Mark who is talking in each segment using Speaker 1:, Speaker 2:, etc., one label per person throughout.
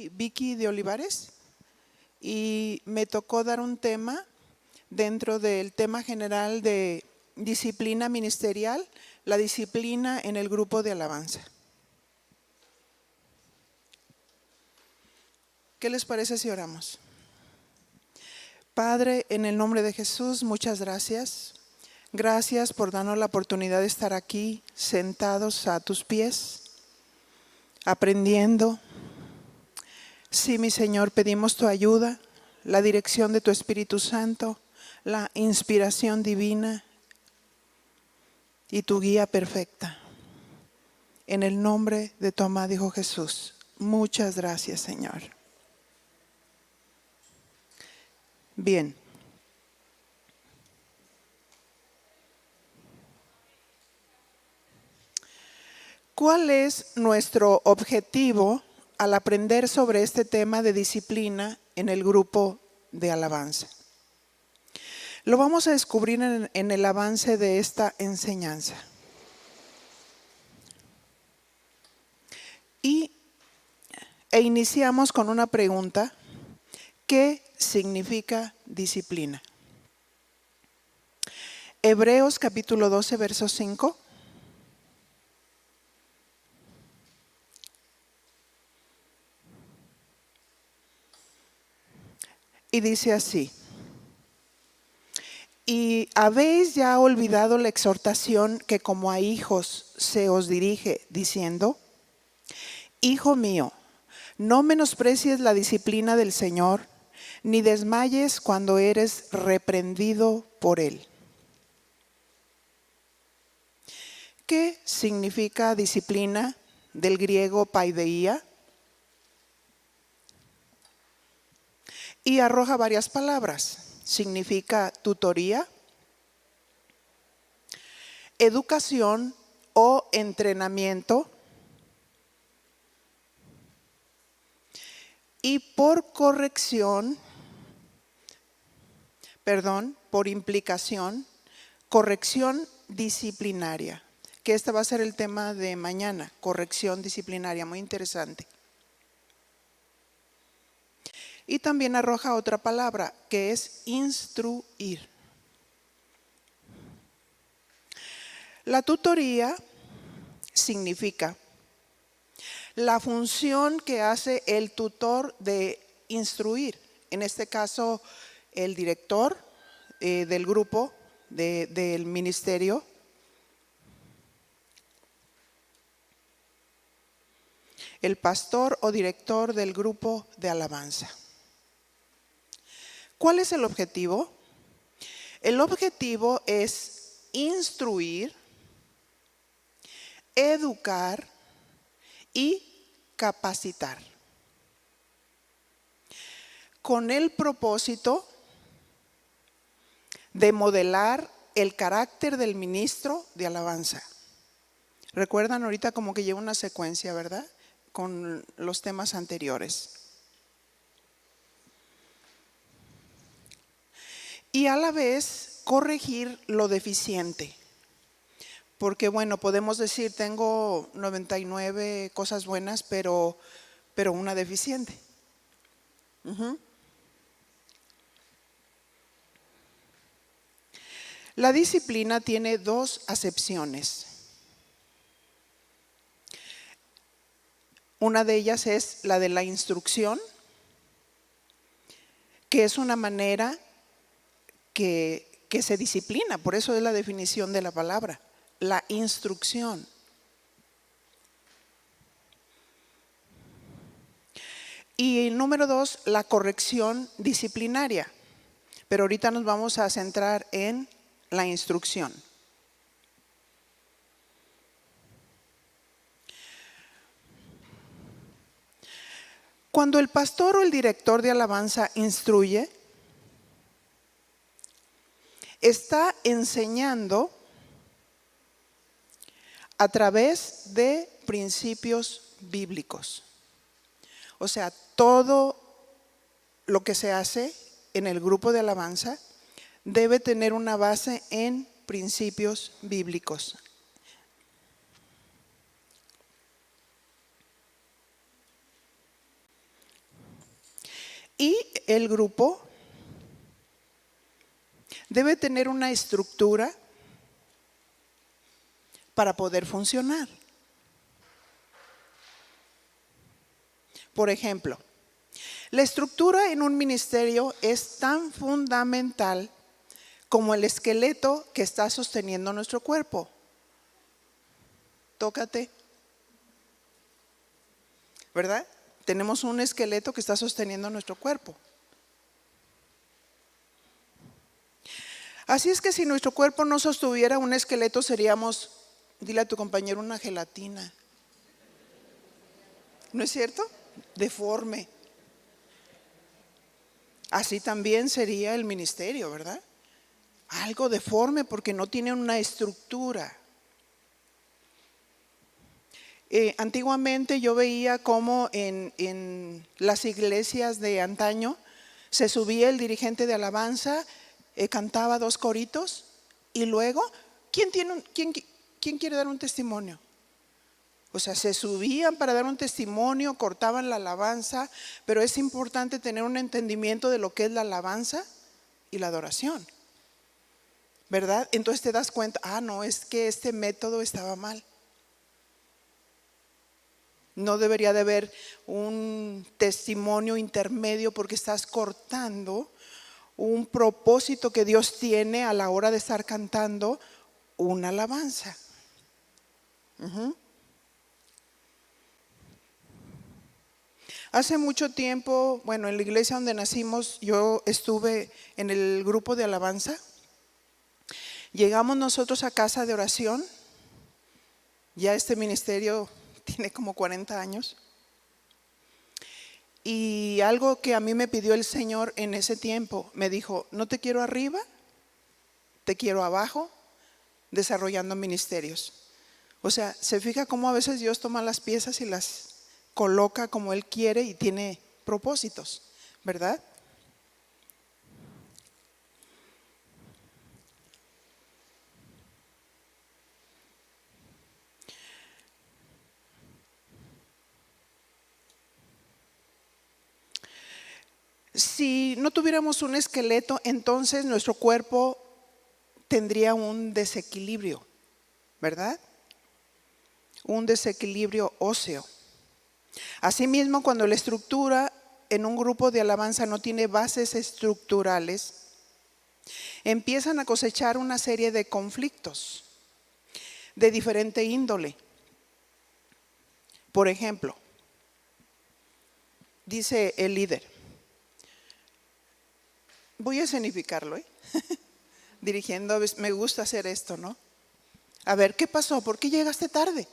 Speaker 1: Soy Vicky de Olivares y me tocó dar un tema dentro del tema general de disciplina ministerial, la disciplina en el grupo de alabanza. ¿Qué les parece si oramos? Padre, en el nombre de Jesús, muchas gracias. Gracias por darnos la oportunidad de estar aquí sentados a tus pies, aprendiendo. Sí, mi Señor, pedimos tu ayuda, la dirección de tu Espíritu Santo, la inspiración divina y tu guía perfecta. En el nombre de tu amado Hijo Jesús. Muchas gracias, Señor. Bien. ¿Cuál es nuestro objetivo al aprender sobre este tema de disciplina en el grupo de alabanza? Lo vamos a descubrir en el avance de esta enseñanza. E iniciamos con una pregunta: ¿qué significa disciplina? Hebreos capítulo 12, verso 5. Y dice así: ¿y habéis ya olvidado la exhortación que como a hijos se os dirige, diciendo: Hijo mío, no menosprecies la disciplina del Señor, ni desmayes cuando eres reprendido por Él? ¿Qué significa disciplina del griego paideia? Y arroja varias palabras. Significa tutoría, educación o entrenamiento, y por implicación, corrección disciplinaria, que este va a ser el tema de mañana, corrección disciplinaria, muy interesante. Y también arroja otra palabra, que es instruir. La tutoría significa la función que hace el tutor de instruir, en este caso el director del grupo, del ministerio. El pastor o director del grupo de alabanza. ¿Cuál es el objetivo? El objetivo es instruir, educar y capacitar, con el propósito de modelar el carácter del ministro de alabanza. Recuerdan ahorita como que lleva una secuencia, ¿verdad?, con los temas anteriores. Y a la vez corregir lo deficiente. Porque bueno, podemos decir, tengo 99 cosas buenas, pero una deficiente. La disciplina tiene dos acepciones. Una de ellas es la de la instrucción, que es una manera que se disciplina, por eso es la definición de la palabra, la instrucción. Y número 2, la corrección disciplinaria, pero ahorita nos vamos a centrar en la instrucción. Cuando el pastor o el director de alabanza instruye, está enseñando a través de principios bíblicos. O sea, todo lo que se hace en el grupo de alabanza debe tener una base en principios bíblicos. Y el grupo debe tener una estructura para poder funcionar. Por ejemplo, la estructura en un ministerio es tan fundamental como el esqueleto que está sosteniendo nuestro cuerpo. Tócate. ¿Verdad? Tenemos un esqueleto que está sosteniendo nuestro cuerpo. Así es que si nuestro cuerpo no sostuviera un esqueleto, seríamos, dile a tu compañero, una gelatina. ¿No es cierto? Deforme. Así también sería el ministerio, ¿verdad? Algo deforme porque no tiene una estructura. Antiguamente yo veía cómo en las iglesias de antaño se subía el dirigente de alabanza, cantaba 2 coritos y luego, ¿quién quiere dar un testimonio? O sea, se subían para dar un testimonio, cortaban la alabanza, pero es importante tener un entendimiento de lo que es la alabanza y la adoración, ¿verdad? Entonces te das cuenta, no, es que este método estaba mal. No debería de haber un testimonio intermedio porque estás cortando un propósito que Dios tiene a la hora de estar cantando una alabanza. Hace mucho tiempo, en la iglesia donde nacimos, yo estuve en el grupo de alabanza. Llegamos nosotros a casa de oración. Ya este ministerio tiene como 40 años. Y algo que a mí me pidió el Señor en ese tiempo, me dijo, no te quiero arriba, te quiero abajo, desarrollando ministerios. O sea, se fija cómo a veces Dios toma las piezas y las coloca como Él quiere y tiene propósitos, ¿verdad? Si no tuviéramos un esqueleto, entonces nuestro cuerpo tendría un desequilibrio, ¿verdad? Un desequilibrio óseo. Asimismo, cuando la estructura en un grupo de alabanza no tiene bases estructurales, empiezan a cosechar una serie de conflictos de diferente índole. Por ejemplo, dice el líder, voy a escenificarlo, dirigiendo, me gusta hacer esto, ¿no? A ver, ¿qué pasó? ¿Por qué llegaste tarde?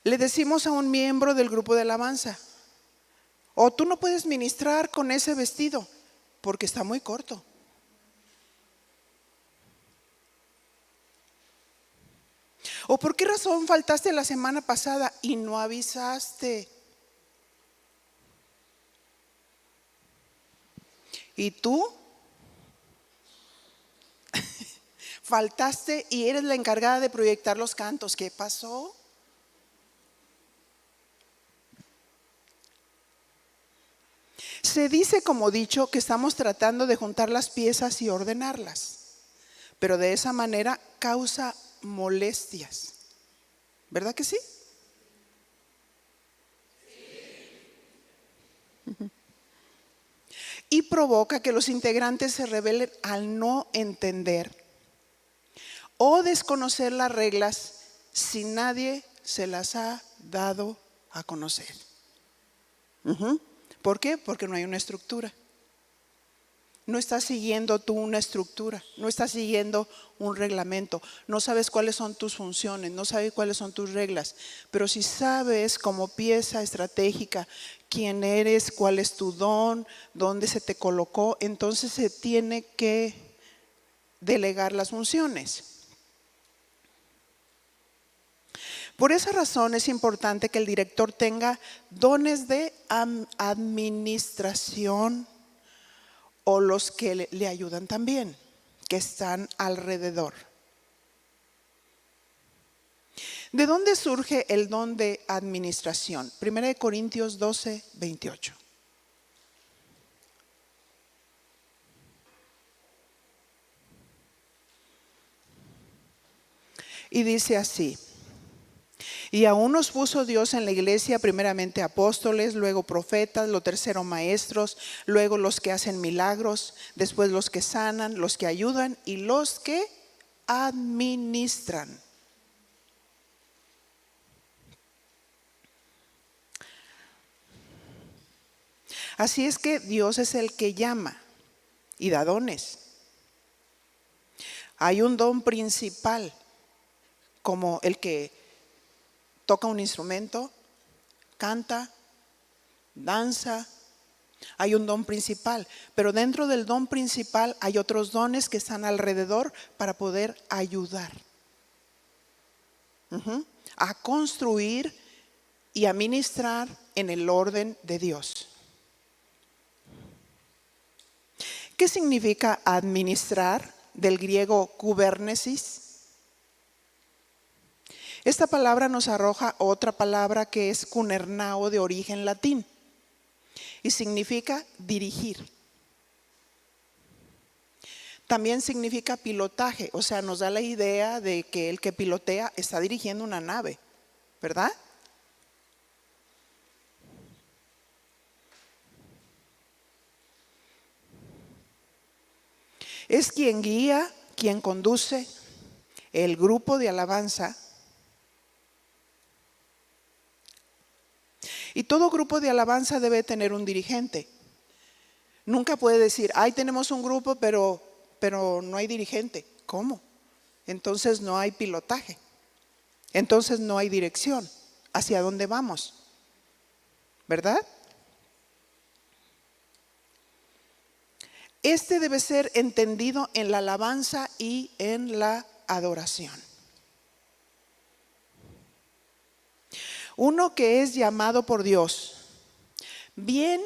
Speaker 1: Le decimos a un miembro del grupo de alabanza, tú no puedes ministrar con ese vestido porque está muy corto. ¿O por qué razón faltaste la semana pasada y no avisaste? ¿Y tú? Faltaste y eres la encargada de proyectar los cantos. ¿Qué pasó? Se dice como dicho que estamos tratando de juntar las piezas y ordenarlas, pero de esa manera causa molestias. ¿Verdad que sí? Y provoca que los integrantes se rebelen al no entender o desconocer las reglas si nadie se las ha dado a conocer. ¿Por qué? Porque no hay una estructura. No estás siguiendo tú una estructura, no estás siguiendo un reglamento, no sabes cuáles son tus funciones, no sabes cuáles son tus reglas, pero si sabes como pieza estratégica quién eres, cuál es tu don, dónde se te colocó, entonces se tiene que delegar las funciones. Por esa razón es importante que el director tenga dones de administración o los que le ayudan también, que están alrededor. ¿De dónde surge el don de administración? 1 Corintios 12, 28. Y dice así: y aún nos puso Dios en la iglesia primeramente apóstoles, luego profetas, lo tercero maestros, luego los que hacen milagros, después los que sanan, los que ayudan y los que administran. Así es que Dios es el que llama y da dones. Hay un don principal, como el que toca un instrumento, canta, danza. Hay un don principal, pero dentro del don principal hay otros dones que están alrededor para poder ayudar a construir y a ministrar en el orden de Dios. ¿Qué significa administrar? Del griego kubernesis. Esta palabra nos arroja otra palabra que es kunernao, de origen latín, y significa dirigir. También significa pilotaje, o sea, nos da la idea de que el que pilotea está dirigiendo una nave, ¿verdad? Es quien guía, quien conduce el grupo de alabanza. Y todo grupo de alabanza debe tener un dirigente. Nunca puede decir, ay, tenemos un grupo, pero no hay dirigente. ¿Cómo? Entonces no hay pilotaje. Entonces no hay dirección. ¿Hacia dónde vamos? ¿Verdad? Este debe ser entendido en la alabanza y en la adoración. Uno que es llamado por Dios, bien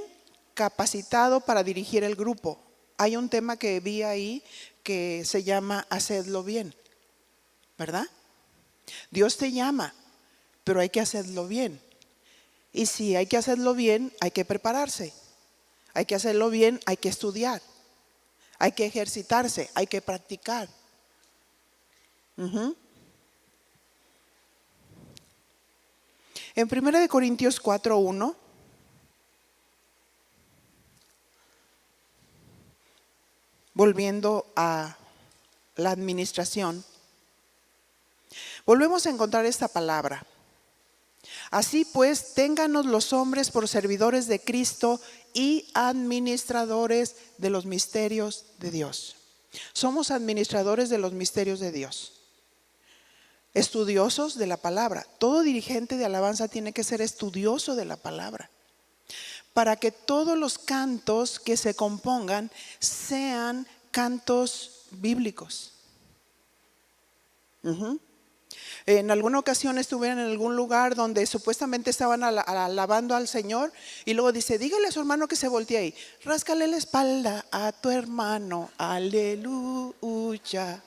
Speaker 1: capacitado para dirigir el grupo. Hay un tema que vi ahí que se llama hacedlo bien, ¿verdad? Dios te llama, pero hay que hacerlo bien. Y si hay que hacerlo bien, hay que prepararse. Hay que hacerlo bien, hay que estudiar. Hay que ejercitarse, hay que practicar. En 1 Corintios 4:1, volviendo a la administración, volvemos a encontrar esta palabra. Así pues, ténganos los hombres por servidores de Cristo y administradores de los misterios de Dios. Somos administradores de los misterios de Dios. Estudiosos de la palabra. Todo dirigente de alabanza tiene que ser estudioso de la palabra, para que todos los cantos que se compongan sean cantos bíblicos. En alguna ocasión estuve en algún lugar donde supuestamente estaban alabando al Señor, y luego dice, dígale a su hermano que se voltee ahí, ráscale la espalda a tu hermano, aleluya.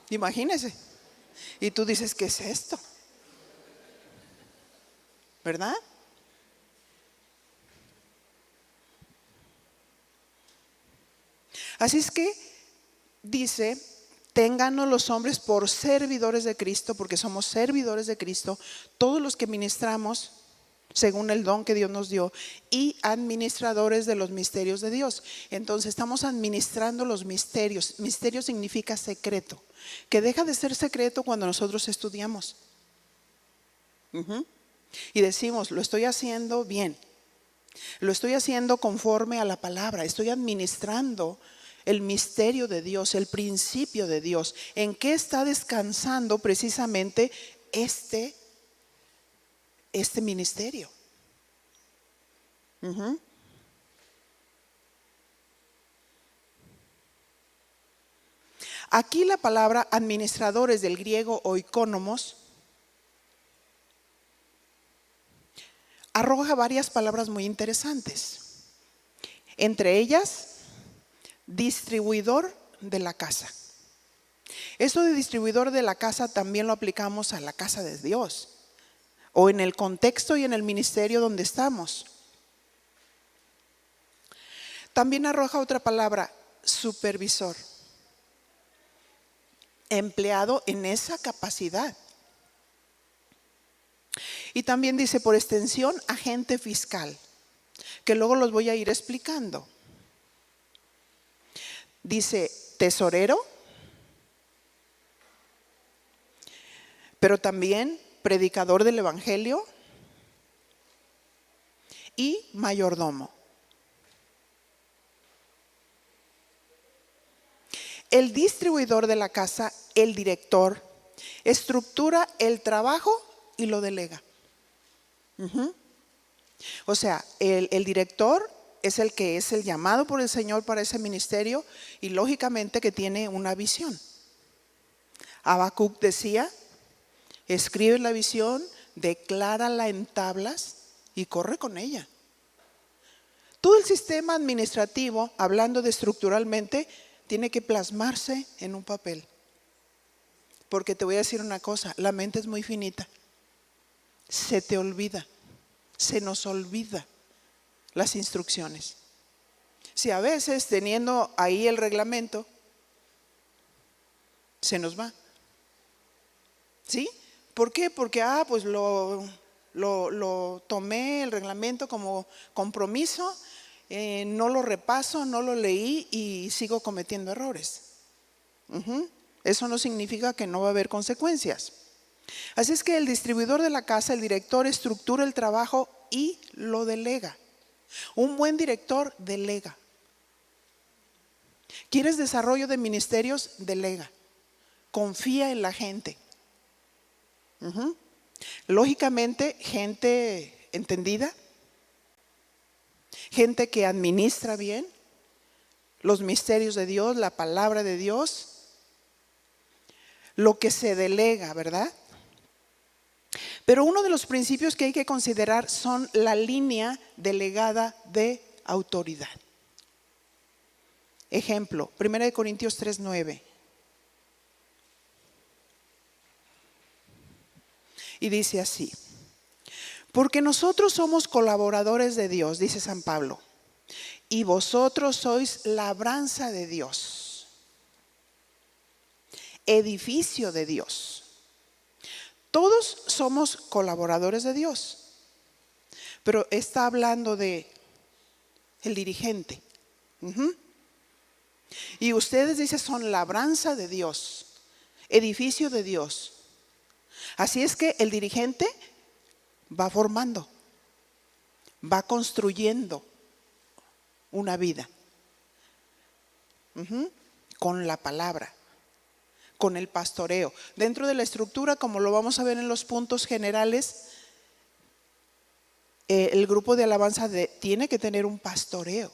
Speaker 1: Imagínese. Y tú dices, ¿qué es esto? ¿Verdad? Así es que dice, téngannos los hombres por servidores de Cristo, porque somos servidores de Cristo, todos los que ministramos según el don que Dios nos dio, y administradores de los misterios de Dios. Entonces estamos administrando los misterios. Misterio significa secreto, que deja de ser secreto cuando nosotros estudiamos. Y decimos, lo estoy haciendo bien, lo estoy haciendo conforme a la palabra, estoy administrando el misterio de Dios, el principio de Dios. ¿En qué está descansando precisamente este ministerio? Aquí la palabra administradores, del griego oikonomos, arroja varias palabras muy interesantes. Entre ellas, distribuidor de la casa. Esto de distribuidor de la casa también lo aplicamos a la casa de Dios o en el contexto y en el ministerio donde estamos. También arroja otra palabra, supervisor, empleado en esa capacidad. Y también dice por extensión agente fiscal, que luego los voy a ir explicando. Dice tesorero, pero también predicador del evangelio y mayordomo. El distribuidor de la casa, el director, estructura el trabajo y lo delega. O sea, el director es el que es el llamado por el Señor para ese ministerio y lógicamente que tiene una visión. Habacuc decía, escribe la visión, declárala en tablas y corre con ella. Todo el sistema administrativo, hablando de estructuralmente, tiene que plasmarse en un papel. Porque te voy a decir una cosa, la mente es muy finita. Se te olvida, se nos olvida las instrucciones. Si a veces teniendo ahí el reglamento, se nos va. ¿Sí? ¿Por qué? Porque pues lo tomé el reglamento como compromiso, no lo repaso, no lo leí y sigo cometiendo errores. Eso no significa que no va a haber consecuencias. Así es que el distribuidor de la casa, el director, estructura el trabajo y lo delega. Un buen director delega. ¿Quieres desarrollo de ministerios? Delega. Confía en la gente. Lógicamente, gente entendida, gente que administra bien los misterios de Dios, la palabra de Dios, lo que se delega, ¿verdad? Pero uno de los principios que hay que considerar son la línea delegada de autoridad. Ejemplo, 1 Corintios 3:9. Y dice así, porque nosotros somos colaboradores de Dios, dice San Pablo, y vosotros sois labranza de Dios, edificio de Dios. Todos somos colaboradores de Dios, pero está hablando de el dirigente. Y ustedes dicen son labranza de Dios, edificio de Dios. Así es que el dirigente va formando, va construyendo una vida con la palabra, con el pastoreo. Dentro de la estructura, como lo vamos a ver en los puntos generales, el grupo de alabanza tiene que tener un pastoreo.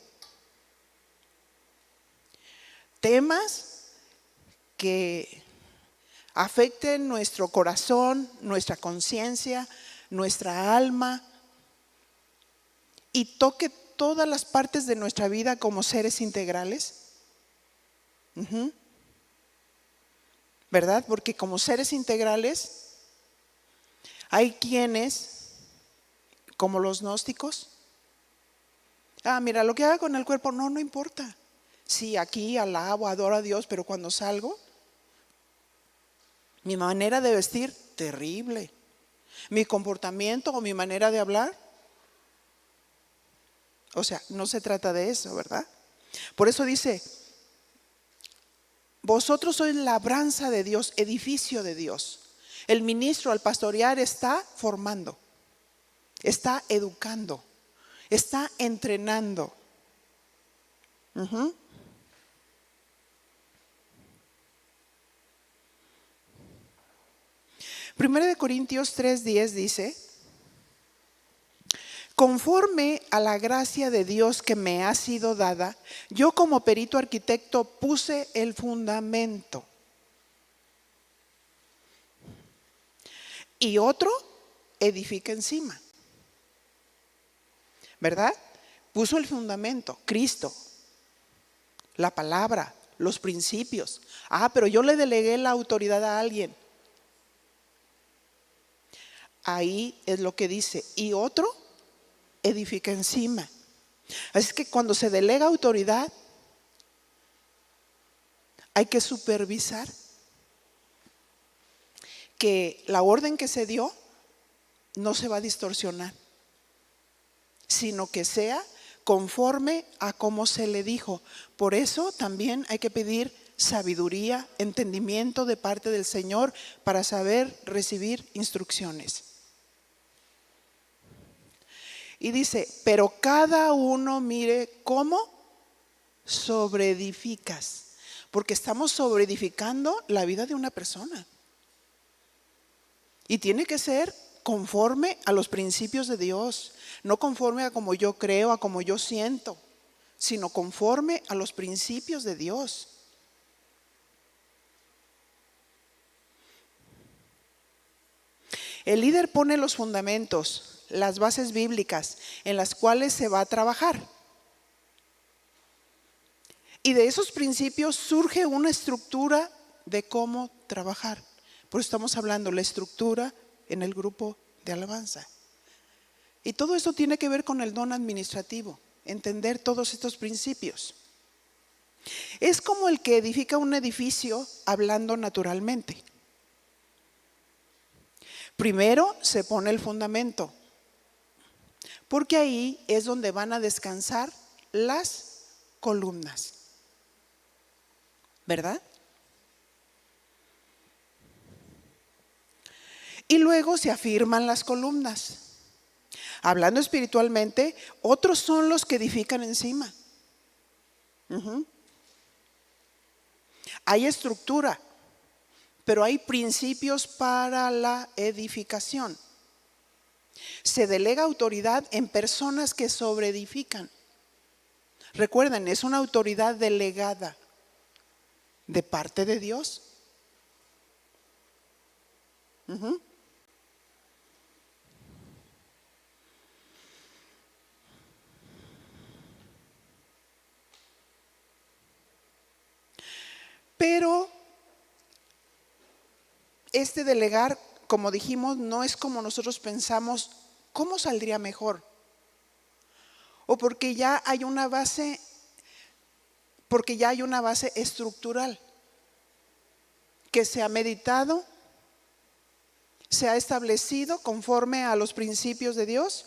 Speaker 1: Temas que afecten nuestro corazón, nuestra conciencia, nuestra alma y toque todas las partes de nuestra vida como seres integrales. ¿Verdad? Porque como seres integrales hay quienes, como los gnósticos, mira, lo que haga con el cuerpo no importa. Sí, aquí alabo, adoro a Dios, pero cuando salgo, mi manera de vestir, terrible. Mi comportamiento o mi manera de hablar, o sea, no se trata de eso, ¿verdad? Por eso dice, vosotros sois labranza de Dios, edificio de Dios. El ministro al pastorear está formando, está educando, está entrenando. 1 Corintios 3:10 dice, conforme a la gracia de Dios que me ha sido dada, yo como perito arquitecto puse el fundamento. Y otro edifica encima. ¿Verdad? Puso el fundamento, Cristo, la palabra, los principios. Pero yo le delegué la autoridad a alguien. Ahí es lo que dice, y otro edifica encima. Así que cuando se delega autoridad, hay que supervisar que la orden que se dio no se va a distorsionar, sino que sea conforme a cómo se le dijo. Por eso también hay que pedir sabiduría, entendimiento de parte del Señor para saber recibir instrucciones. Y dice, pero cada uno mire cómo sobreedificas, porque estamos sobreedificando la vida de una persona. Y tiene que ser conforme a los principios de Dios, no conforme a como yo creo, a como yo siento, sino conforme a los principios de Dios. El líder pone los fundamentos, las bases bíblicas en las cuales se va a trabajar. Y de esos principios surge una estructura de cómo trabajar. Por eso estamos hablando la estructura en el grupo de alabanza. Y todo esto tiene que ver con el don administrativo, entender todos estos principios. Es como el que edifica un edificio hablando naturalmente. Primero se pone el fundamento, porque ahí es donde van a descansar las columnas, ¿verdad? Y luego se afirman las columnas. Hablando espiritualmente, otros son los que edifican encima. Hay estructura, pero hay principios para la edificación. Se delega autoridad en personas que sobreedifican. Recuerden, es una autoridad delegada de parte de Dios. Pero este delegar, como dijimos, no es como nosotros pensamos, ¿cómo saldría mejor? O porque ya hay una base, estructural que se ha meditado, se ha establecido conforme a los principios de Dios.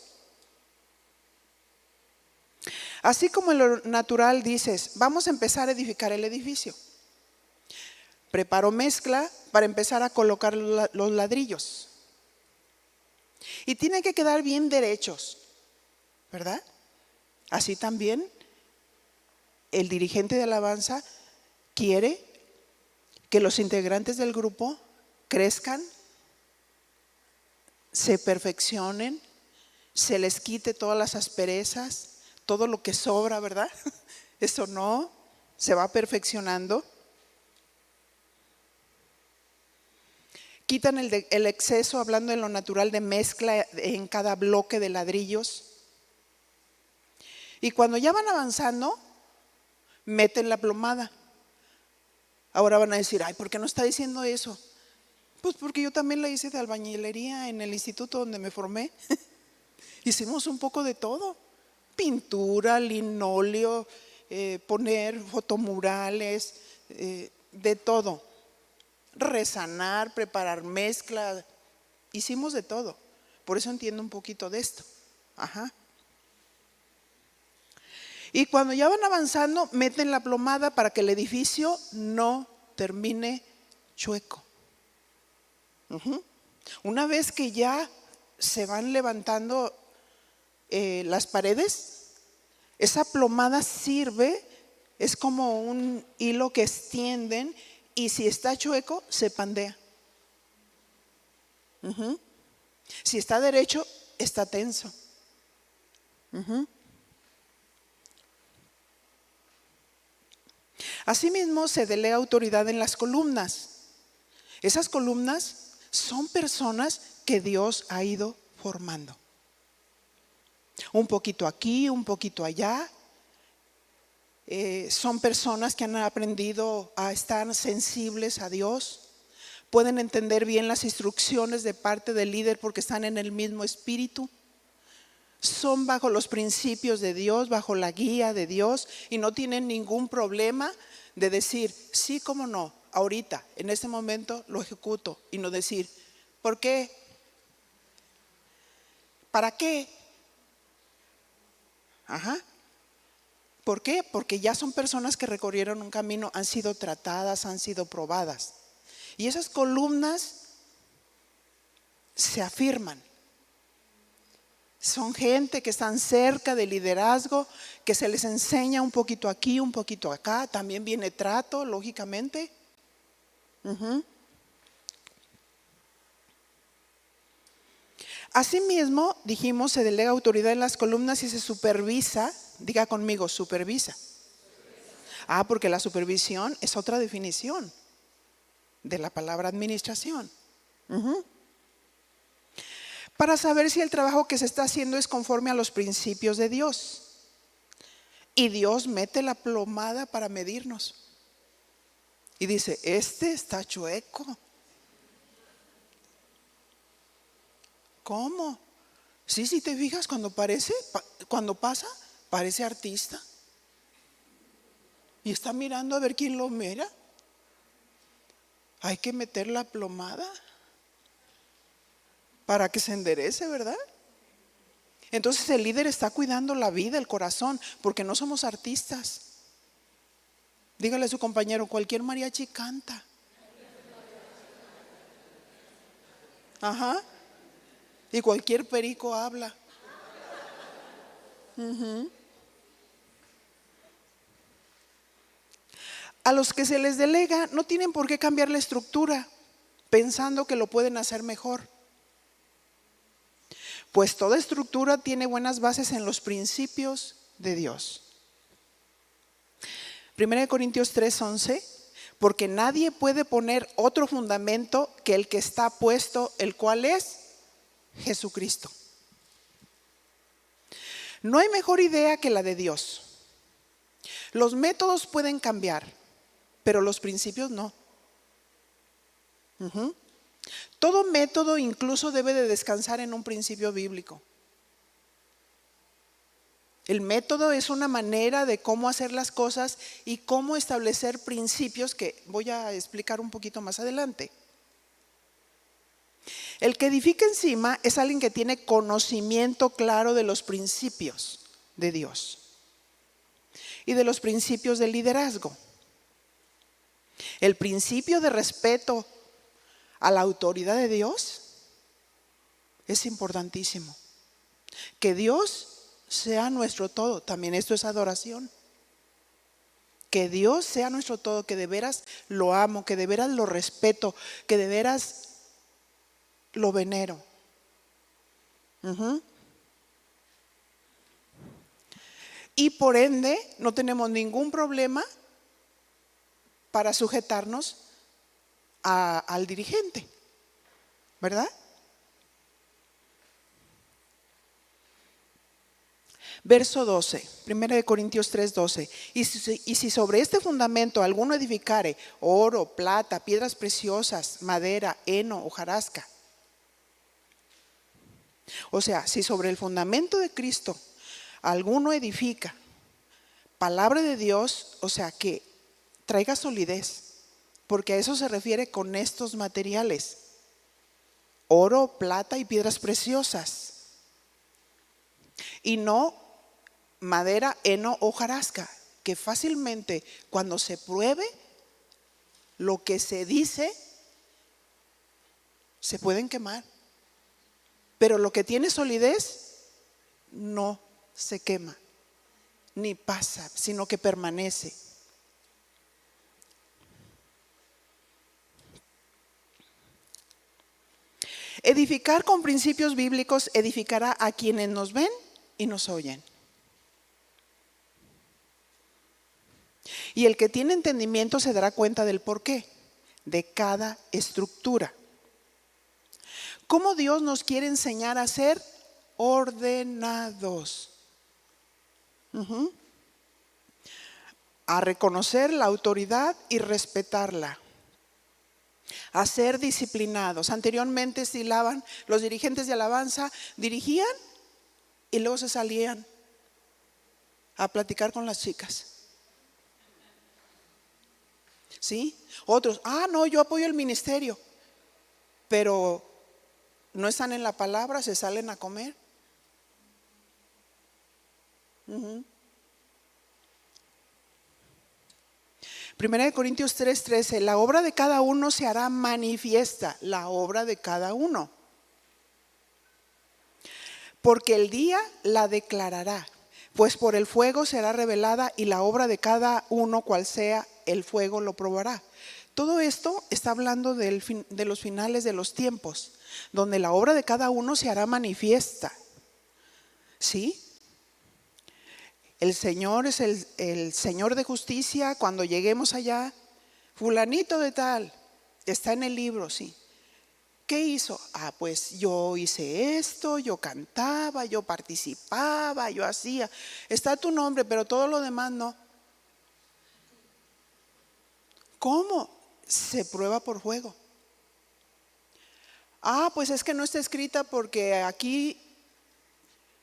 Speaker 1: Así como en lo natural dices, vamos a empezar a edificar el edificio. Preparo mezcla para empezar a colocar los ladrillos. Y tienen que quedar bien derechos, ¿verdad? Así también el dirigente de alabanza quiere que los integrantes del grupo crezcan, se perfeccionen, se les quite todas las asperezas, todo lo que sobra, ¿verdad? Eso no, se va perfeccionando. Quitan el exceso, hablando en lo natural, de mezcla en cada bloque de ladrillos. Y cuando ya van avanzando, meten la plomada. Ahora van a decir, ¿por qué no está diciendo eso? Pues porque yo también la hice de albañilería en el instituto donde me formé. Hicimos un poco de todo. Pintura, linóleo, poner fotomurales, de todo. Resanar, preparar mezcla, hicimos de todo. Por eso entiendo un poquito de esto. Y cuando ya van avanzando, meten la plomada para que el edificio no termine chueco. Una vez que ya se van levantando las paredes, esa plomada sirve, es como un hilo que extienden. Y si está chueco, se pandea. Si está derecho, está tenso. Asimismo, se delega autoridad en las columnas. Esas columnas son personas que Dios ha ido formando. Un poquito aquí, un poquito allá. son personas que han aprendido a estar sensibles a Dios, pueden entender bien las instrucciones de parte del líder porque están en el mismo espíritu, son bajo los principios de Dios, bajo la guía de Dios y no tienen ningún problema de decir, sí, cómo no, ahorita, en este momento lo ejecuto, y no decir, ¿por qué? ¿Para qué? Ajá. ¿Por qué? Porque ya son personas que recorrieron un camino, han sido tratadas, han sido probadas. Y esas columnas se afirman. Son gente que están cerca del liderazgo, que se les enseña un poquito aquí, un poquito acá. También viene trato, lógicamente. Asimismo, dijimos, se delega autoridad en las columnas y se supervisa. Diga conmigo, supervisa. Porque la supervisión es otra definición de la palabra administración. Para saber si el trabajo que se está haciendo es conforme a los principios de Dios. Y Dios mete la plomada para medirnos. Y dice, este está chueco. ¿Cómo? Sí, si te fijas, cuando pasa, parece artista. Y está mirando a ver quién lo mira. Hay que meter la plomada para que se enderece, ¿verdad? Entonces el líder está cuidando la vida, el corazón, porque no somos artistas. Dígale a su compañero, cualquier mariachi canta. Ajá. Y cualquier perico habla. A los que se les delega no tienen por qué cambiar la estructura, pensando que lo pueden hacer mejor. Pues toda estructura tiene buenas bases en los principios de Dios. 1 Corintios 3:11, porque nadie puede poner otro fundamento que el que está puesto, el cual es Jesucristo. No hay mejor idea que la de Dios. Los métodos pueden cambiar, pero los principios no. Todo método incluso debe de descansar en un principio bíblico. El método es una manera de cómo hacer las cosas y cómo establecer principios que voy a explicar un poquito más adelante. El que edifica encima es alguien que tiene conocimiento claro de los principios de Dios y de los principios del liderazgo. El principio de respeto a la autoridad de Dios es importantísimo. Que Dios sea nuestro todo. También esto es adoración. Que Dios sea nuestro todo, que de veras lo amo, que de veras lo respeto, que de veras lo venero. Y por ende no tenemos ningún problema para sujetarnos al dirigente, ¿verdad? Verso 12, 1 Corintios 3:12. Y si sobre este fundamento alguno edificare oro, plata, piedras preciosas, madera, heno, hojarasca. O sea, si sobre el fundamento de Cristo alguno edifica palabra de Dios, o sea, que traiga solidez, porque a eso se refiere con estos materiales: oro, plata y piedras preciosas, y no madera, heno o hojarasca, que fácilmente cuando se pruebe lo que se dice se pueden quemar, pero lo que tiene solidez no se quema ni pasa, sino que permanece. Edificar con principios bíblicos edificará a quienes nos ven y nos oyen. Y el que tiene entendimiento se dará cuenta del porqué de cada estructura. ¿Cómo Dios nos quiere enseñar a ser ordenados? a reconocer la autoridad y respetarla, a ser disciplinados. Anteriormente estilaban, los dirigentes de alabanza dirigían y luego se salían a platicar con las chicas. ¿Sí? Otros, no, yo apoyo el ministerio, pero no están en la palabra, se salen a comer. Primera de Corintios 3:13, la obra de cada uno se hará manifiesta, la obra de cada uno, porque el día la declarará, pues por el fuego será revelada y la obra de cada uno, cual sea, el fuego lo probará. Todo esto está hablando de los finales de los tiempos, donde la obra de cada uno se hará manifiesta. ¿Sí? El Señor es el Señor de justicia. Cuando lleguemos allá, fulanito de tal, está en el libro, sí. ¿Qué hizo? Pues yo hice esto, yo cantaba, yo participaba, yo hacía. Está tu nombre, pero todo lo demás no. ¿Cómo? Se prueba por fuego. Pues es que no está escrita porque aquí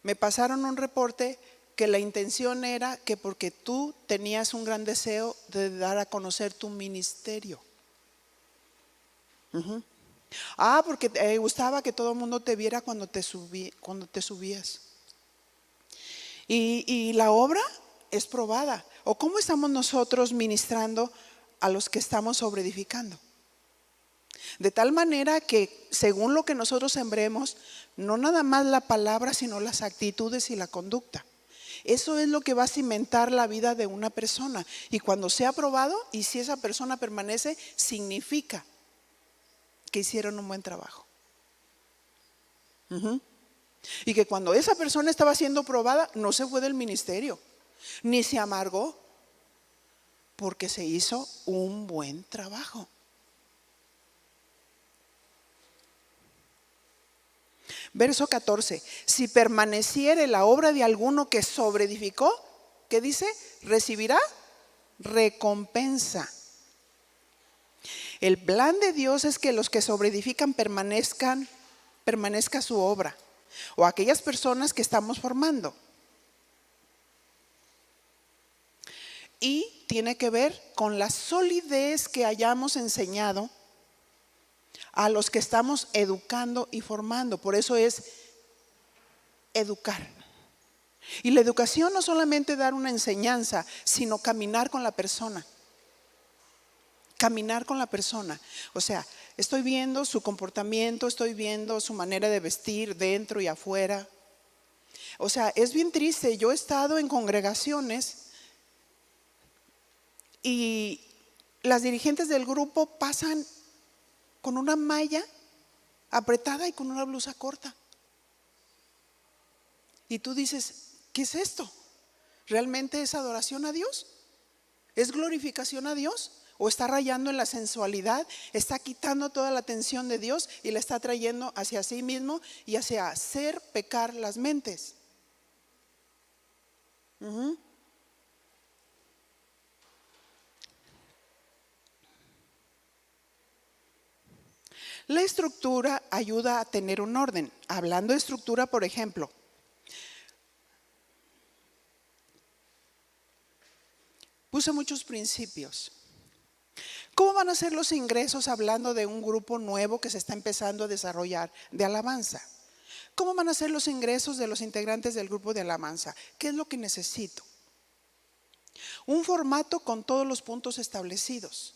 Speaker 1: me pasaron un reporte que la intención era que porque tú tenías un gran deseo de dar a conocer tu ministerio. Porque te gustaba que todo el mundo te viera cuando te subías. Y la obra es probada. ¿O cómo estamos nosotros ministrando a los que estamos sobreedificando? De tal manera que según lo que nosotros sembremos, no nada más la palabra, sino las actitudes y la conducta. Eso es lo que va a cimentar la vida de una persona. Y cuando sea aprobado, y si esa persona permanece, significa que hicieron un buen trabajo. Y que cuando esa persona estaba siendo probada, no se fue del ministerio, ni se amargó, porque se hizo un buen trabajo. Verso 14, si permaneciere la obra de alguno que sobreedificó, ¿qué dice? Recibirá recompensa. El plan de Dios es que los que sobreedifican permanezca su obra, o aquellas personas que estamos formando. Y tiene que ver con la solidez que hayamos enseñado a los que estamos educando y formando. Por eso es educar. Y la educación no solamente dar una enseñanza, sino caminar con la persona. Caminar con la persona. O sea, estoy viendo su comportamiento, estoy viendo su manera de vestir dentro y afuera. O sea, es bien triste. Yo he estado en congregaciones y las dirigentes del grupo pasan con una malla apretada y con una blusa corta. Y tú dices, ¿qué es esto? ¿Realmente es adoración a Dios? ¿Es glorificación a Dios? ¿O está rayando en la sensualidad? ¿Está quitando toda la atención de Dios y la está trayendo hacia sí mismo y hacia hacer pecar las mentes? La estructura ayuda a tener un orden. Hablando de estructura, por ejemplo, puse muchos principios. ¿Cómo van a ser los ingresos hablando de un grupo nuevo que se está empezando a desarrollar de alabanza? ¿Cómo van a ser los ingresos de los integrantes del grupo de alabanza? ¿Qué es lo que necesito? Un formato con todos los puntos establecidos.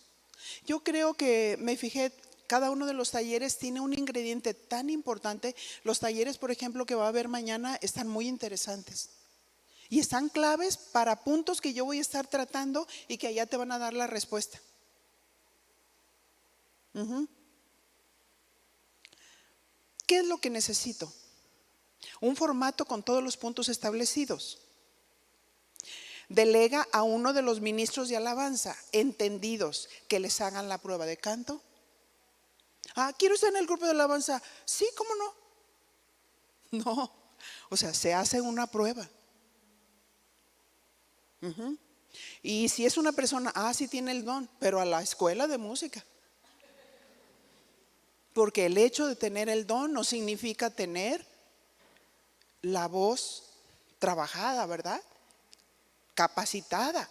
Speaker 1: Yo creo que me fijé, cada uno de los talleres tiene un ingrediente tan importante. Los talleres, por ejemplo, que va a haber mañana están muy interesantes. Y están claves para puntos que yo voy a estar tratando y que allá te van a dar la respuesta. ¿Qué es lo que necesito? Un formato con todos los puntos establecidos. Delega a uno de los ministros de alabanza entendidos que les hagan la prueba de canto. ¿Quiero estar en el grupo de alabanza? Sí, ¿cómo no? No, o sea, se hace una prueba. Y si es una persona, sí tiene el don, pero a la escuela de música. Porque el hecho de tener el don no significa tener la voz trabajada, ¿verdad? Capacitada.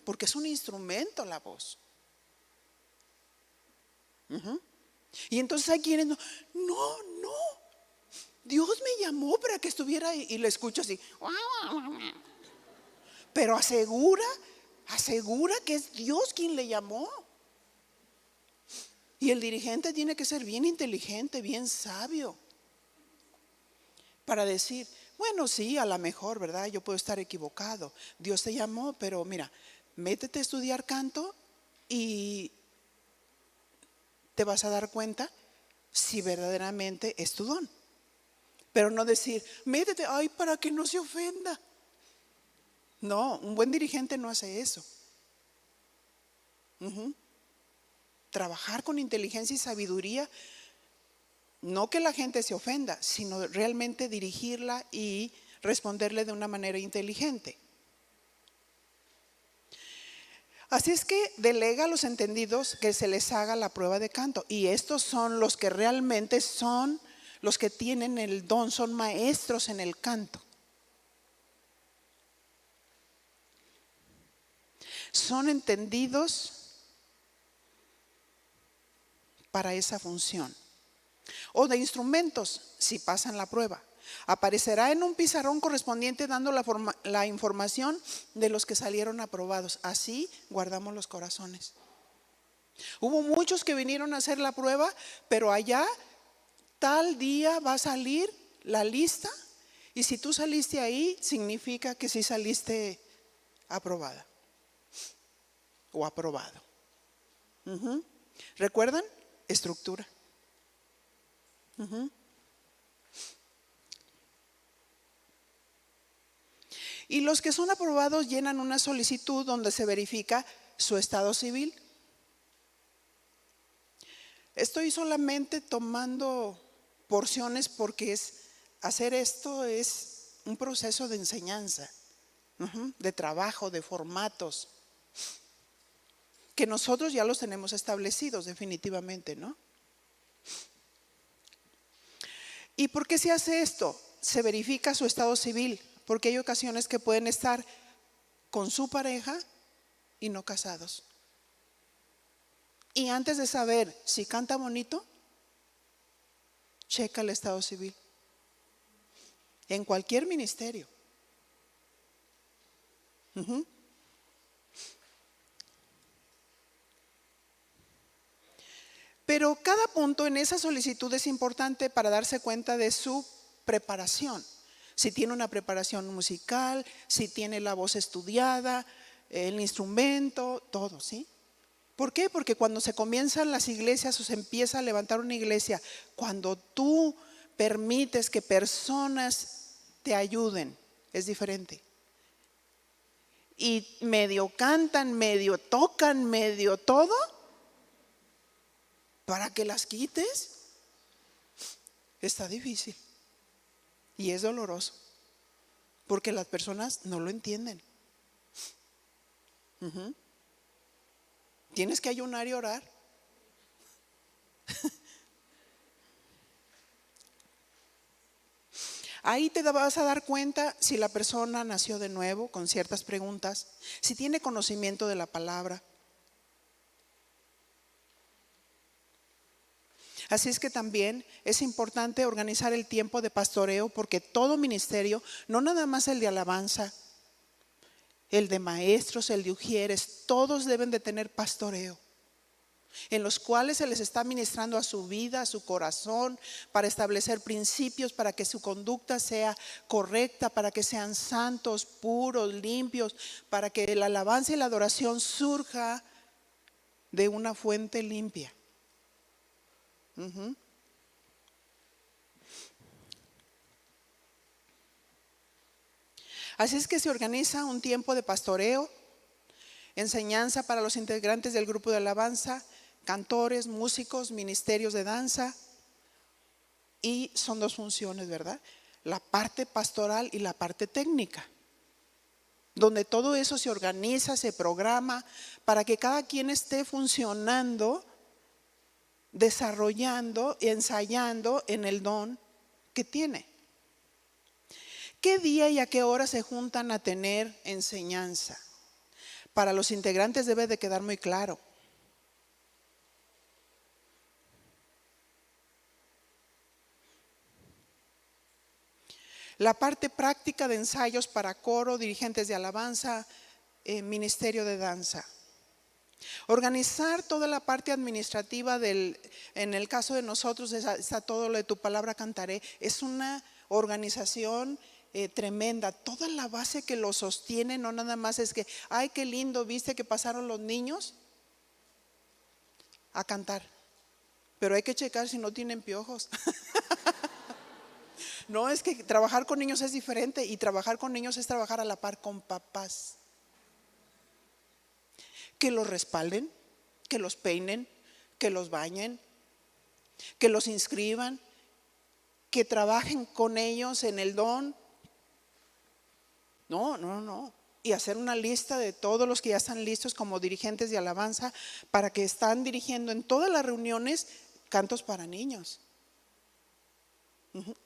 Speaker 1: Porque es un instrumento la voz. Y entonces hay quienes no, Dios me llamó para que estuviera ahí, y le escucho así. Pero asegura que es Dios quien le llamó. Y el dirigente tiene que ser bien inteligente, bien sabio, para decir, bueno, sí, a lo mejor, ¿verdad? Yo puedo estar equivocado. Dios te llamó, pero mira, métete a estudiar canto y te vas a dar cuenta si verdaderamente es tu don. Pero no decir, métete, para que no se ofenda. No, un buen dirigente no hace eso. Trabajar con inteligencia y sabiduría, no que la gente se ofenda, sino realmente dirigirla y responderle de una manera inteligente. Así es que delega a los entendidos que se les haga la prueba de canto. Y estos son los que realmente son los que tienen el don, son maestros en el canto. Son entendidos para esa función. O de instrumentos, si pasan la prueba. Aparecerá en un pizarrón correspondiente dando la información de los que salieron aprobados. Así guardamos los corazones. Hubo muchos que vinieron a hacer la prueba, pero allá tal día va a salir la lista, y si tú saliste ahí, significa que sí saliste aprobada o aprobado. ¿Recuerdan? Estructura. Y los que son aprobados llenan una solicitud donde se verifica su estado civil. Estoy solamente tomando porciones porque hacer esto es un proceso de enseñanza, de trabajo, de formatos, que nosotros ya los tenemos establecidos definitivamente, ¿no? ¿Y por qué se hace esto? Se verifica su estado civil, porque hay ocasiones que pueden estar con su pareja y no casados. Y antes de saber si canta bonito, checa el estado civil. En cualquier ministerio. Pero cada punto en esa solicitud es importante para darse cuenta de su preparación. Si tiene una preparación musical, si tiene la voz estudiada, el instrumento, todo, ¿sí? ¿Por qué? Porque cuando se comienzan las iglesias o se empieza a levantar una iglesia, cuando tú permites que personas te ayuden, es diferente. Y medio cantan, medio tocan, medio todo, para que las quites, está difícil. Y es doloroso, porque las personas no lo entienden. Tienes que ayunar y orar. Ahí te vas a dar cuenta si la persona nació de nuevo con ciertas preguntas, si tiene conocimiento de la palabra. Así es que también es importante organizar el tiempo de pastoreo, porque todo ministerio, no nada más el de alabanza, el de maestros, el de ujieres, todos deben de tener pastoreo, en los cuales se les está ministrando a su vida, a su corazón, para establecer principios, para que su conducta sea correcta, para que sean santos, puros, limpios, para que la alabanza y la adoración surja de una fuente limpia. Así es que se organiza un tiempo de pastoreo, enseñanza para los integrantes del grupo de alabanza, cantores, músicos, ministerios de danza. Y son dos funciones, ¿verdad? La parte pastoral y la parte técnica. donde todo eso se organiza, se programa para que cada quien esté funcionando, desarrollando, ensayando en el don que tiene. ¿Qué día y a qué hora se juntan a tener enseñanza? Para los integrantes debe de quedar muy claro. La parte práctica de ensayos para coro, dirigentes de alabanza, ministerio de danza. Organizar toda la parte administrativa en el caso de nosotros está todo lo de Tu Palabra Cantaré. Es una organización tremenda. Toda la base que lo sostiene, no nada más es que, ay, qué lindo, viste que pasaron los niños a cantar. Pero hay que checar si no tienen piojos. No, es que trabajar con niños es diferente, y trabajar con niños es trabajar a la par con papás. Que los respalden, que los peinen, que los bañen, que los inscriban, que trabajen con ellos en el don. No. Y hacer una lista de todos los que ya están listos como dirigentes de alabanza para que están dirigiendo en todas las reuniones cantos para niños.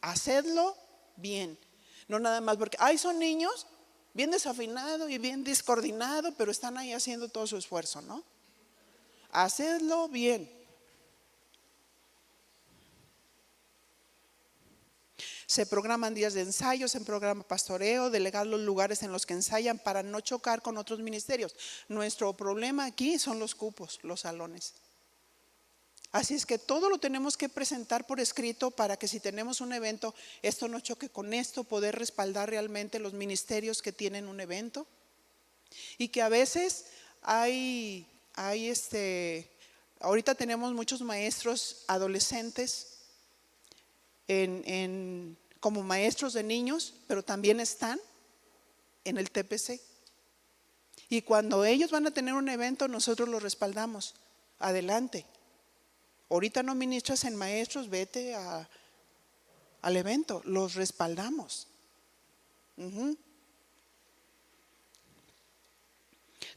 Speaker 1: Hacedlo bien. No nada más porque, ay, son niños, bien desafinado y bien descoordinado, pero están ahí haciendo todo su esfuerzo, ¿no? Hacedlo bien. Se programan días de ensayo, se programa pastoreo, delegar los lugares en los que ensayan para no chocar con otros ministerios. Nuestro problema aquí son los cupos, los salones. Así es que todo lo tenemos que presentar por escrito para que si tenemos un evento, esto no choque con esto, poder respaldar realmente los ministerios que tienen un evento. Y que a veces ahorita tenemos muchos maestros adolescentes como maestros de niños, pero también están en el TPC. Y cuando ellos van a tener un evento, nosotros los respaldamos. Adelante. Ahorita no ministras en maestros, vete al evento, los respaldamos.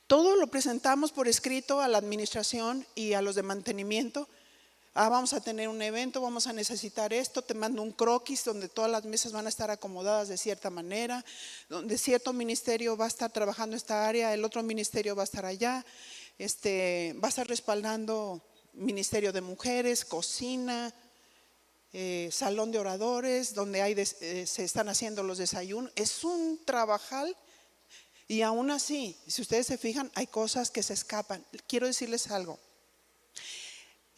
Speaker 1: Todo lo presentamos por escrito a la administración y a los de mantenimiento. Vamos a tener un evento, vamos a necesitar esto, te mando un croquis donde todas las mesas van a estar acomodadas de cierta manera, donde cierto ministerio va a estar trabajando esta área, el otro ministerio va a estar allá, va a estar respaldando ministerio de mujeres, cocina, salón de oradores, donde se están haciendo los desayunos. Es un trabajal. Y aún así, si ustedes se fijan, hay cosas que se escapan. Quiero decirles algo.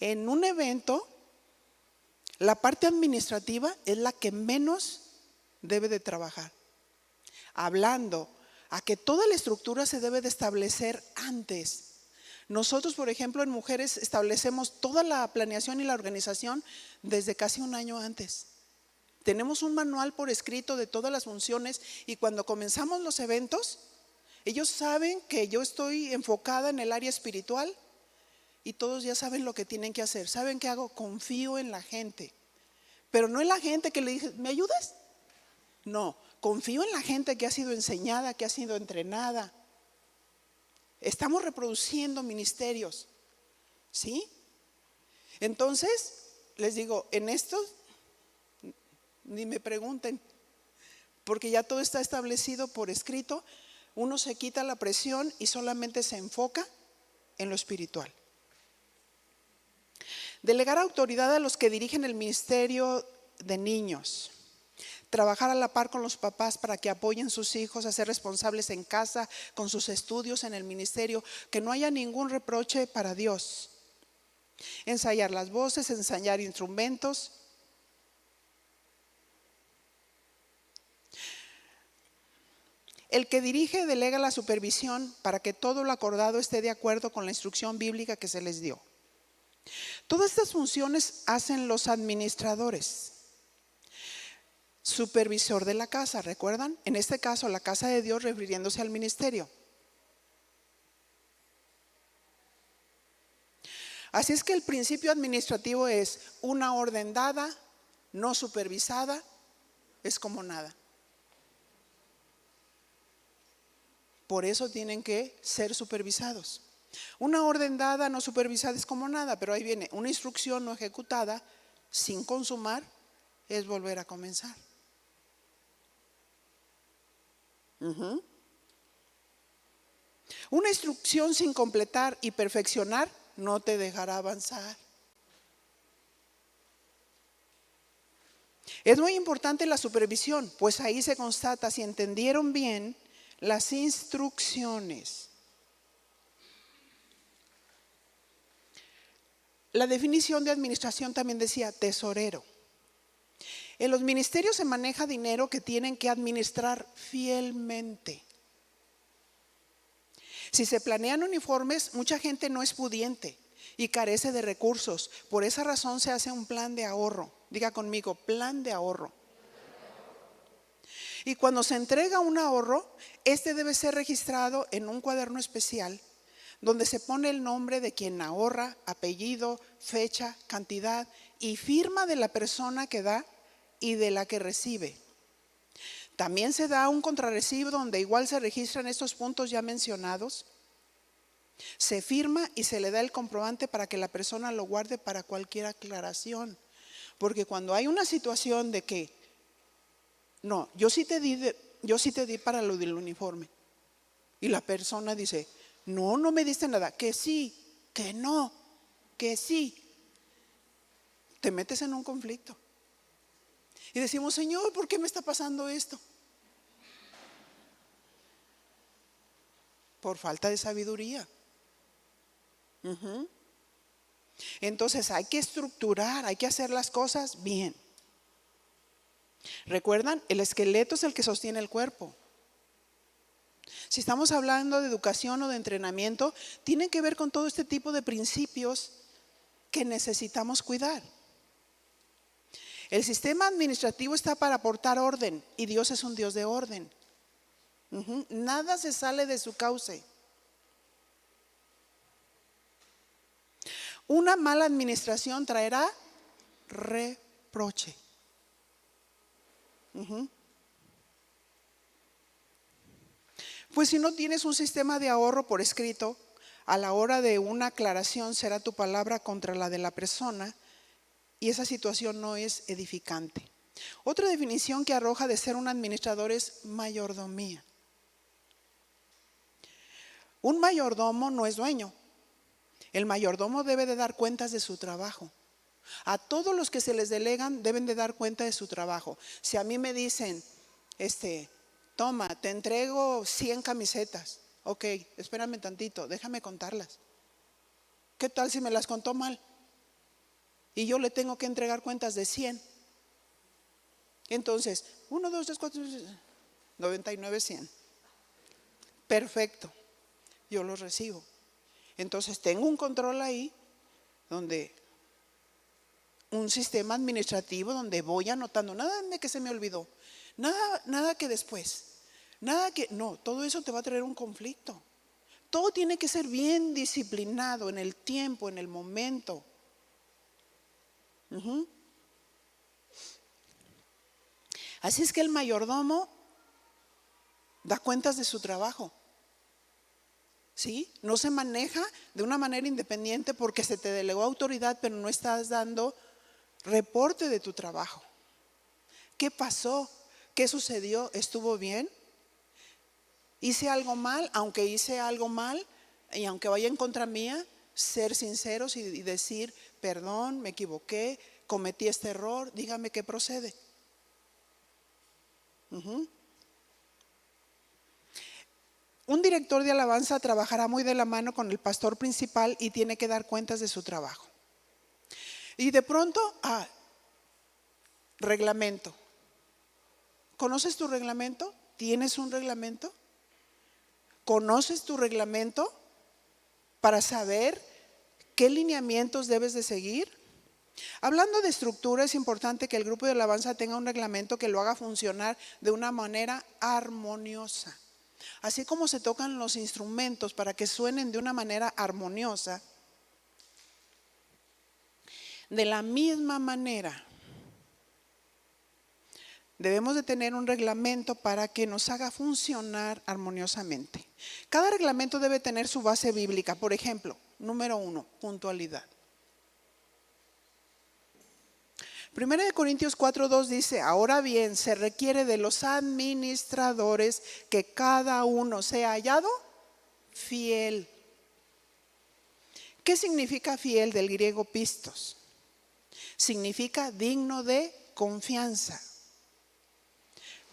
Speaker 1: En un evento, la parte administrativa es la que menos debe de trabajar. Hablando a que toda la estructura se debe de establecer antes. Nosotros, por ejemplo, en mujeres establecemos toda la planeación y la organización desde casi un año antes. Tenemos un manual por escrito de todas las funciones, y cuando comenzamos los eventos, ellos saben que yo estoy enfocada en el área espiritual y todos ya saben lo que tienen que hacer. ¿Saben qué hago? Confío en la gente, pero no en la gente que le dije, ¿me ayudas? No, confío en la gente que ha sido enseñada, que ha sido entrenada. Estamos reproduciendo ministerios, ¿sí? Entonces, les digo, en esto ni me pregunten, porque ya todo está establecido por escrito. Uno se quita la presión y solamente se enfoca en lo espiritual. Delegar autoridad a los que dirigen el ministerio de niños. Trabajar a la par con los papás para que apoyen sus hijos a ser responsables en casa, con sus estudios en el ministerio, que no haya ningún reproche para Dios. Ensayar las voces, ensayar instrumentos. El que dirige delega la supervisión para que todo lo acordado esté de acuerdo con la instrucción bíblica que se les dio. Todas estas funciones hacen los administradores. Supervisor de la casa, ¿recuerdan? En este caso, la casa de Dios, refiriéndose al ministerio. Así es que el principio administrativo es: una orden dada, no supervisada, es como nada. Por eso tienen que ser supervisados. Una orden dada no supervisada es como nada, pero ahí viene una instrucción no ejecutada sin consumar, es volver a comenzar. Una instrucción sin completar y perfeccionar no te dejará avanzar. Es muy importante la supervisión, pues ahí se constata si entendieron bien las instrucciones. La definición de administración también decía tesorero. En los ministerios se maneja dinero que tienen que administrar fielmente. Si se planean uniformes, mucha gente no es pudiente y carece de recursos. Por esa razón se hace un plan de ahorro. Diga conmigo, plan de ahorro. Y cuando se entrega un ahorro, este debe ser registrado en un cuaderno especial donde se pone el nombre de quien ahorra, apellido, fecha, cantidad y firma de la persona que da y de la que recibe. También se da un contrarrecibo donde igual se registran estos puntos ya mencionados. Se firma y se le da el comprobante para que la persona lo guarde para cualquier aclaración. Porque cuando hay una situación de que, no, yo sí te di para lo del uniforme. Y la persona dice, no, no me diste nada. Que sí, que no, que sí. Te metes en un conflicto. Y decimos, Señor, ¿por qué me está pasando esto? Por falta de sabiduría. Entonces hay que estructurar, hay que hacer las cosas bien. ¿Recuerdan? El esqueleto es el que sostiene el cuerpo. Si estamos hablando de educación o de entrenamiento, tienen que ver con todo este tipo de principios que necesitamos cuidar. El sistema administrativo está para aportar orden y Dios es un Dios de orden. Nada se sale de su cauce. Una mala administración traerá reproche. Pues si no tienes un sistema de ahorro por escrito, a la hora de una aclaración será tu palabra contra la de la persona y esa situación no es edificante. Otra definición que arroja de ser un administrador es mayordomía. Un mayordomo no es dueño. El mayordomo debe de dar cuentas de su trabajo. A todos los que se les delegan deben de dar cuenta de su trabajo. Si a mí me dicen, toma, te entrego 100 camisetas. Ok, espérame tantito, déjame contarlas. ¿Qué tal si me las contó mal? Y yo le tengo que entregar cuentas de 100. Entonces, 1, 2, 3, 4, 99, 100. Perfecto, yo los recibo. Entonces tengo un control ahí, donde un sistema administrativo donde voy anotando, nada de que se me olvidó, nada que después, no, todo eso te va a traer un conflicto. Todo tiene que ser bien disciplinado en el tiempo, en el momento. Así es que el mayordomo da cuentas de su trabajo. ¿Sí? No se maneja de una manera independiente porque se te delegó autoridad, pero no estás dando reporte de tu trabajo. ¿Qué pasó? ¿Qué sucedió? ¿Estuvo bien? ¿Hice algo mal? Aunque hice algo mal y aunque vaya en contra mía, ser sinceros y decir, perdón, me equivoqué, cometí este error, dígame qué procede. Un director de alabanza trabajará muy de la mano con el pastor principal y tiene que dar cuentas de su trabajo. Y de pronto, reglamento. ¿Conoces tu reglamento? ¿Tienes un reglamento? ¿Conoces tu reglamento para saber qué lineamientos debes de seguir? Hablando de estructura, es importante que el grupo de alabanza tenga un reglamento que lo haga funcionar de una manera armoniosa. Así como se tocan los instrumentos para que suenen de una manera armoniosa, de la misma manera Debemos de tener un reglamento para que nos haga funcionar armoniosamente. Cada reglamento debe tener su base bíblica. Por ejemplo, número 1, puntualidad. 1 Corintios 4:2 dice: ahora bien, se requiere de los administradores que cada uno sea hallado fiel. ¿Qué significa fiel del griego pistos? Significa digno de confianza,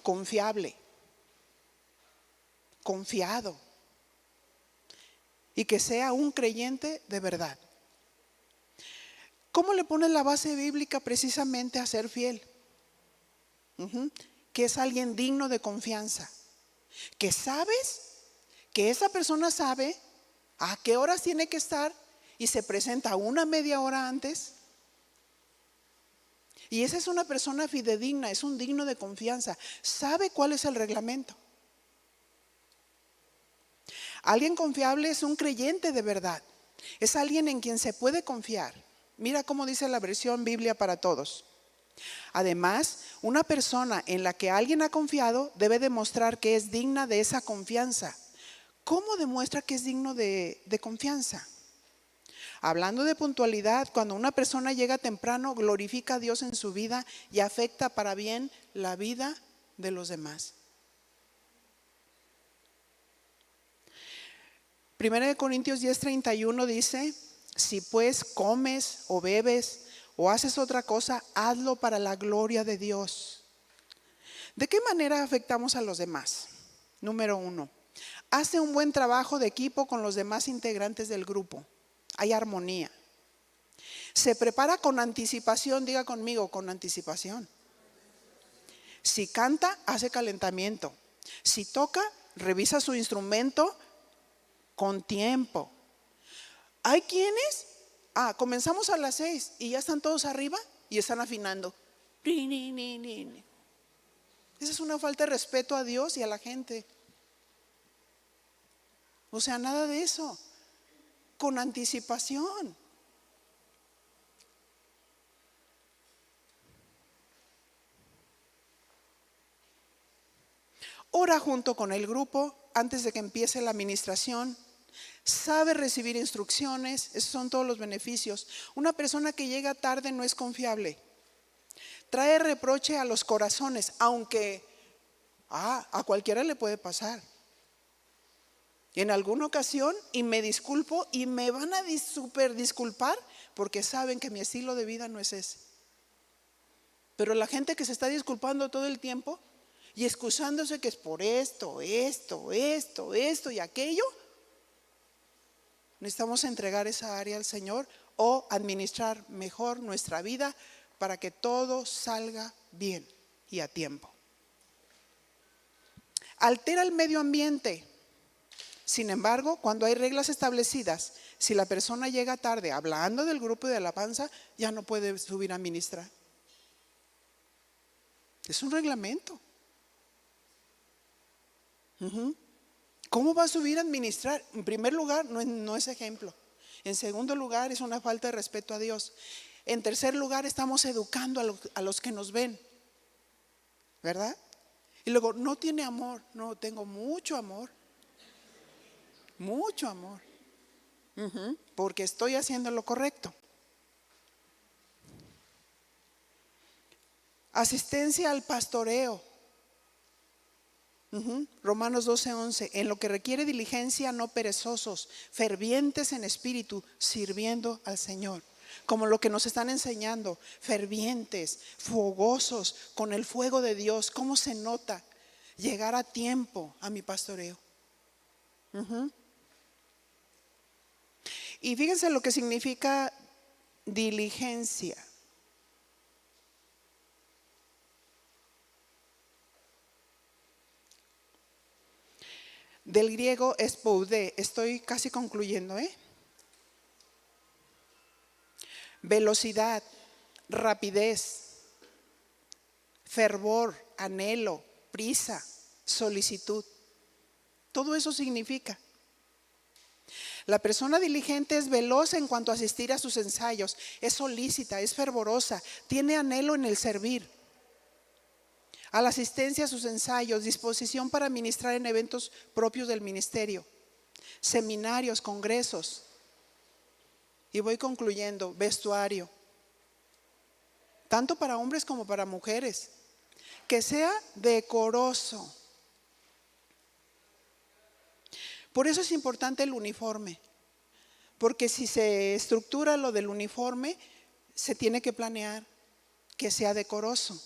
Speaker 1: confiable, confiado, y que sea un creyente de verdad. ¿Cómo le pones la base bíblica precisamente a ser fiel? Que es alguien digno de confianza, que sabes que esa persona sabe a qué horas tiene que estar y se presenta una media hora antes. Y esa es una persona fidedigna, es un digno de confianza, sabe cuál es el reglamento. Alguien confiable es un creyente de verdad, es alguien en quien se puede confiar. Mira cómo dice la versión Biblia para Todos. Además, una persona en la que alguien ha confiado debe demostrar que es digna de esa confianza. ¿Cómo demuestra que es digno de confianza? Hablando de puntualidad, cuando una persona llega temprano, glorifica a Dios en su vida y afecta para bien la vida de los demás. 1 Corintios 10:31 dice: si pues comes o bebes o haces otra cosa, hazlo para la gloria de Dios. ¿De qué manera afectamos a los demás? Número 1, hace un buen trabajo de equipo con los demás integrantes del grupo. Hay armonía. Se prepara con anticipación, diga conmigo, con anticipación. Si canta, hace calentamiento. Si toca, revisa su instrumento con tiempo. Hay quienes, comenzamos a las 6 y ya están todos arriba y están afinando. Esa es una falta de respeto a Dios y a la gente. O sea, nada de eso. Con anticipación. Ora junto con el grupo antes de que empiece la administración. Sabe recibir instrucciones. Esos son todos los beneficios. Una persona que llega tarde no es confiable. Trae reproche a los corazones, aunque a cualquiera le puede pasar. En alguna ocasión, y me disculpo, y me van a súper disculpar, porque saben que mi estilo de vida no es ese. Pero la gente que se está disculpando todo el tiempo y excusándose que es por esto y aquello, necesitamos entregar esa área al Señor o administrar mejor nuestra vida para que todo salga bien y a tiempo. Altera el medio ambiente. Sin embargo, cuando hay reglas establecidas, si la persona llega tarde, hablando del grupo de alabanza, ya no puede subir a ministrar. Es un reglamento. ¿Cómo va a subir a administrar? En primer lugar, no es ejemplo. En segundo lugar, es una falta de respeto a Dios. En tercer lugar, estamos educando a los que nos ven, ¿verdad? Y luego, no tiene amor. No, tengo mucho amor. Mucho amor. Porque estoy haciendo lo correcto. Asistencia al pastoreo. Romanos 12:11. En lo que requiere diligencia, no perezosos, fervientes en espíritu, sirviendo al Señor. Como lo que nos están enseñando, fervientes, fogosos con el fuego de Dios. ¿Cómo se nota? Llegar a tiempo a mi pastoreo. Y fíjense lo que significa diligencia. Del griego espoudé. Estoy casi concluyendo, Velocidad, rapidez, fervor, anhelo, prisa, solicitud. Todo eso significa. La persona diligente es veloz en cuanto a asistir a sus ensayos, es solícita, es fervorosa, tiene anhelo en el servir. a la asistencia a sus ensayos, disposición para ministrar en eventos propios del ministerio, seminarios, congresos. Y voy concluyendo, vestuario, tanto para hombres como para mujeres, que sea decoroso. Por eso es importante el uniforme, porque si se estructura lo del uniforme, se tiene que planear que sea decoroso.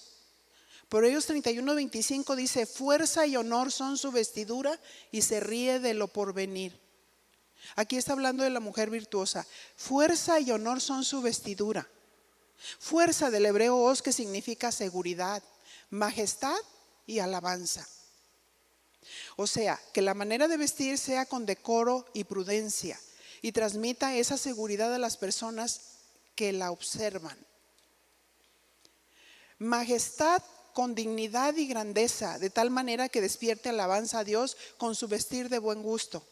Speaker 1: Proverbios 31:25 dice: fuerza y honor son su vestidura, y se ríe de lo porvenir. Aquí está hablando de la mujer virtuosa. Fuerza y honor son su vestidura. Fuerza del hebreo os, que significa seguridad, majestad y alabanza. O sea, que la manera de vestir sea con decoro y prudencia, y transmita esa seguridad a las personas que la observan. Majestad con dignidad y grandeza, de tal manera que despierte alabanza a Dios con su vestir de buen gusto.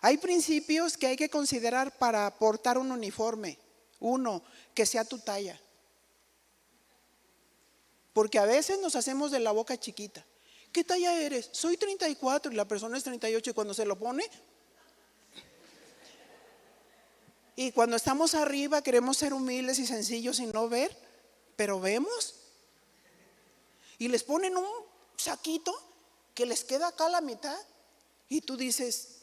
Speaker 1: Hay principios que hay que considerar para portar un uniforme. Uno, que sea tu talla. Porque a veces nos hacemos de la boca chiquita. ¿Qué talla eres? Soy 34 y la persona es 38, y cuando se lo pone, y cuando estamos arriba queremos ser humildes y sencillos y no ver, pero vemos. Y les ponen un saquito que les queda acá a la mitad y tú dices,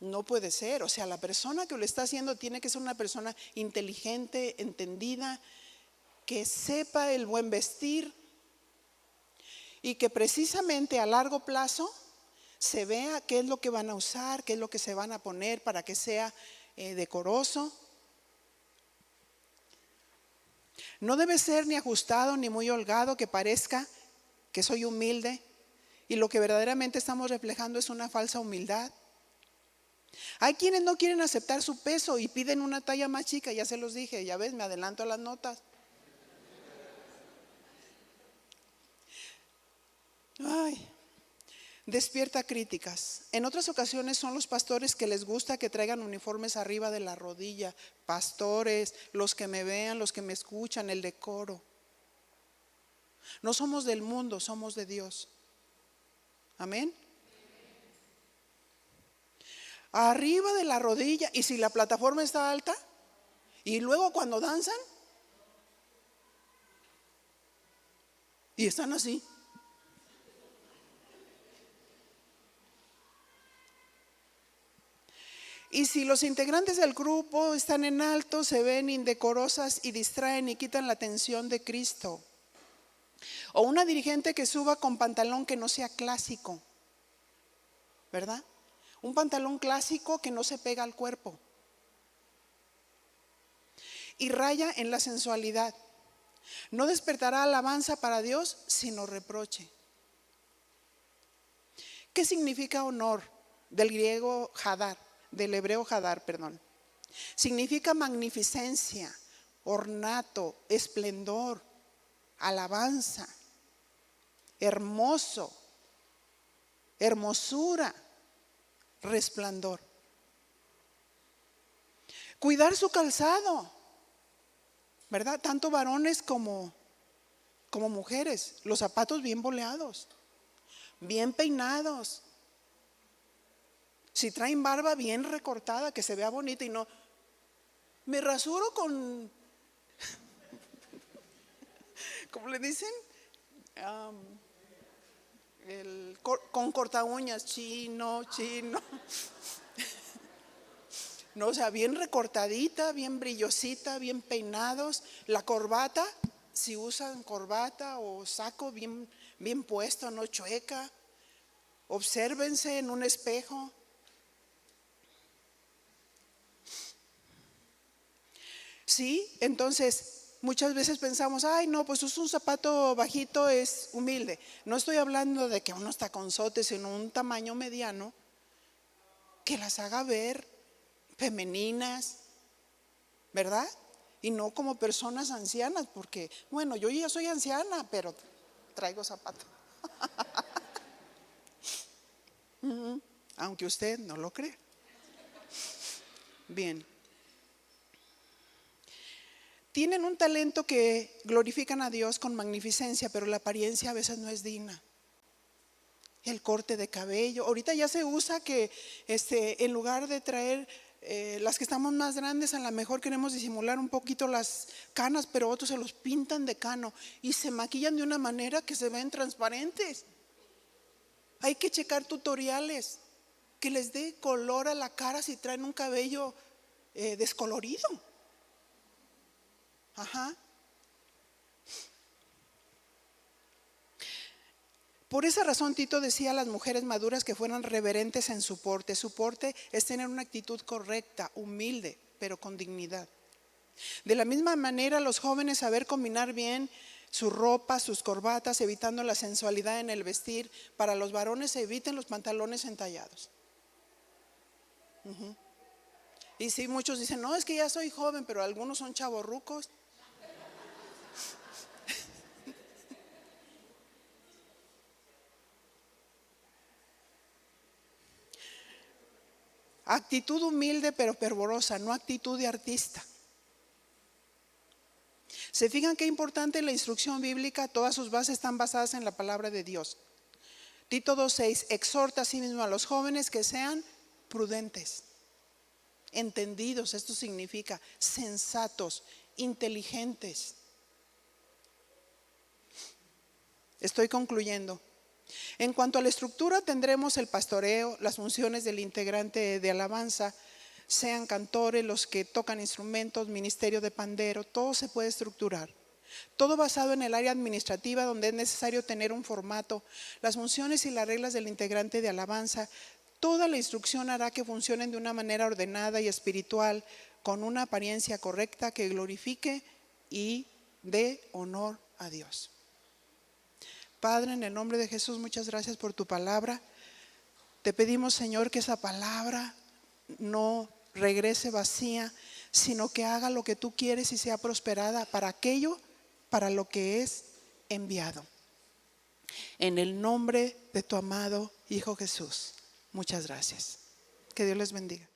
Speaker 1: no puede ser. O sea, la persona que lo está haciendo tiene que ser una persona inteligente, entendida, que sepa el buen vestir y que precisamente a largo plazo se vea qué es lo que van a usar, qué es lo que se van a poner para que sea decoroso. No debe ser ni ajustado ni muy holgado, que parezca que soy humilde y lo que verdaderamente estamos reflejando es una falsa humildad. Hay quienes no quieren aceptar su peso y piden una talla más chica, ya se los dije, ya ves, me adelanto a las notas. Ay, despierta críticas. En otras ocasiones son los pastores que les gusta que traigan uniformes arriba de la rodilla. Pastores, los que me vean, los que me escuchan, el decoro. No somos del mundo, somos de Dios. Amén. Arriba de la rodilla, y si la plataforma está alta, y luego cuando danzan, y están así. Y si los integrantes del grupo están en alto, se ven indecorosas y distraen y quitan la atención de Cristo. O una dirigente que suba con pantalón que no sea clásico, ¿verdad? Un pantalón clásico que no se pega al cuerpo y raya en la sensualidad. No despertará alabanza para Dios, sino reproche. ¿Qué significa honor? Del griego hadar, del hebreo hadar, perdón. Significa magnificencia, ornato, esplendor, alabanza, hermoso, hermosura, resplandor. Cuidar su calzado, ¿verdad? Tanto varones como mujeres. Los zapatos bien boleados, bien peinados. Si traen barba bien recortada, que se vea bonita y no. Me rasuro con, ¿cómo le dicen? Con corta uñas, chino. No, o sea, bien recortadita, bien brillosita, bien peinados. La corbata, si usan corbata o saco bien puesto, no chueca. Obsérvense en un espejo. Sí, entonces muchas veces pensamos, ay no, pues es un zapato bajito, es humilde. No estoy hablando de que unos taconzotes, sino un tamaño mediano que las haga ver femeninas, ¿verdad? Y no como personas ancianas, porque bueno, yo ya soy anciana, pero traigo zapato. Aunque usted no lo crea. Bien. tienen un talento que glorifican a Dios con magnificencia, pero la apariencia a veces no es digna. El corte de cabello, ahorita ya se usa que en lugar de traer las que estamos más grandes, a lo mejor queremos disimular un poquito las canas, pero otros se los pintan de cano y se maquillan de una manera que se ven transparentes. Hay que checar tutoriales que les dé color a la cara si traen un cabello descolorido. Ajá. Por esa razón Tito decía a las mujeres maduras que fueran reverentes en su porte. Su porte es tener una actitud correcta, humilde, pero con dignidad. De la misma manera, los jóvenes saber combinar bien su ropa, sus corbatas, evitando la sensualidad en el vestir. Para los varones eviten los pantalones entallados. Y sí, muchos dicen, no, es que ya soy joven, pero algunos son chavorrucos. Actitud humilde pero fervorosa, no actitud de artista. ¿Se fijan qué importante en la instrucción bíblica? Todas sus bases están basadas en la palabra de Dios. Tito 2:6 exhorta a sí mismo a los jóvenes que sean prudentes, entendidos, esto significa sensatos, inteligentes. Estoy concluyendo. En cuanto a la estructura, tendremos el pastoreo, las funciones del integrante de alabanza, sean cantores, los que tocan instrumentos, ministerio de pandero, todo se puede estructurar. Todo basado en el área administrativa, donde es necesario tener un formato, las funciones y las reglas del integrante de alabanza. Toda la instrucción hará que funcionen de una manera ordenada y espiritual, con una apariencia correcta que glorifique y dé honor a Dios. Padre, en el nombre de Jesús, muchas gracias por tu palabra. Te pedimos, Señor, que esa palabra no regrese vacía, sino que haga lo que tú quieres y sea prosperada para aquello para lo que es enviado. En el nombre de tu amado Hijo Jesús, muchas gracias. Que Dios les bendiga.